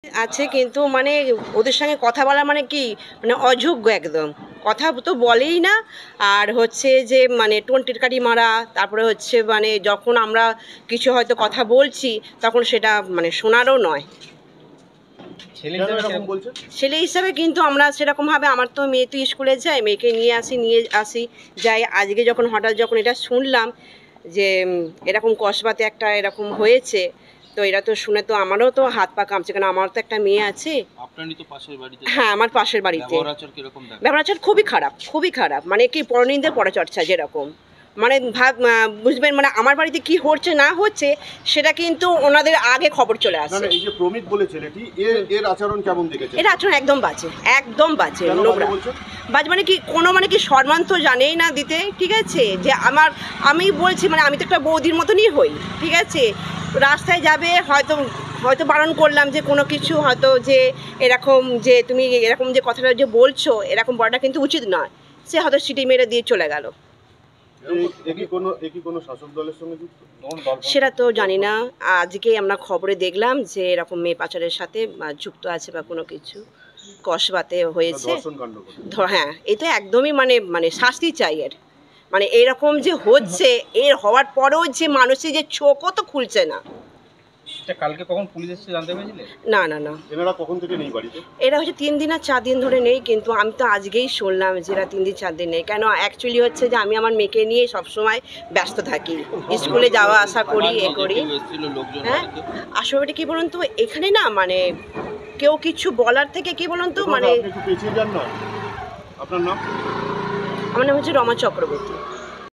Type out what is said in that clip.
আছে কিন্তু মানে ওদের সঙ্গে কথা বলা মানে কি মানে অযোগ্য একদম, কথা তো বলেই না। আর হচ্ছে যে মানে টোনটিটকারি মারা, তারপরে হচ্ছে মানে যখন আমরা কিছু হয়তো কথা বলছি তখন সেটা মানে শোনারও নয়। ছেলে হিসাবে কিন্তু আমরা সেরকমভাবে, আমার তো মেয়ে তো স্কুলে যায়, মেয়েকে নিয়ে আসি যাই। আজকে যখন হঠাৎ যখন এটা শুনলাম যে এরকম কসবাতে একটা এরকম হয়েছে, তো এরা তো শুনে তো আমারও তো হাত পা কাঁপছে, কারণ আমার তো একটা মেয়ে আছে। হ্যাঁ, আমার পাশের বাড়িতে। ব্যবহার আচার খুবই খারাপ, খুবই খারাপ, মানে কি পরনিন্দার পরচর্চা যেরকম, মানে বুঝবেন, মানে আমার বাড়িতে কি হচ্ছে না হচ্ছে সেটা কিন্তু ওনাদের আগে খবর চলে আসে। এই যে প্রমিত বলে ছেলেটি, এর আচরণ কেমন দেখেছেন? এর আচরণ একদম বাজে, একদম বাজে, নোংরা বাজে, মানে কি কোনো মানে কি সম্মান তো জানেই না দিতে, ঠিক আছে। যে আমি বলছি মানে আমি তো একটা বৌদির মতনই হই, ঠিক আছে। রাস্তায় যাবে হয়তো হয়তো বারণ করলাম যে কোনো কিছু হয়তো যে এরকম যে তুমি এরকম যে কথাটা যে বলছো এরকম বলাটা কিন্তু উচিত নয়, সে হয়তো সিটি মেরে দিয়ে চলে গেল। সেটা তো জানি না, আজকে আমরা খবরে দেখলাম যে এরকম মেয়ে পাচারের সাথে যুক্ত আছে বা কোনো কিছু কসবাতে হয়েছে। হ্যাঁ, এটা একদমই মানে মানে শাস্তি চাই এর, মানে এরকম যে হচ্ছে, এর হওয়ার পরেও যে মানুষের যে চোখও তো খুলছে না। কালকে কখন পুলিশ এসেছে জানতে পেরেছিলে? না না না, এনারা কখন থেকে নেই বাড়িতে? এরা হচ্ছে 3 দিন আর 4 দিন ধরে নেই, কিন্তু আমি তো আজকেই শুনলাম যে এরা 3 দিন 4 দিন নেই। কেন, অ্যাকচুয়ালি হচ্ছে যে আমি আমার মেয়েকে নিয়ে সবসময় ব্যস্ত থাকি, স্কুলে যাওয়া আসা করি, এ করি। হ্যাঁ, আসলে কি বলুন তো, এখানে না মানে কেউ কিছু বলার থেকে কি বলুন তো মানে। আপনার নাম? আমার নাম হচ্ছে রমা চক্রবর্তী।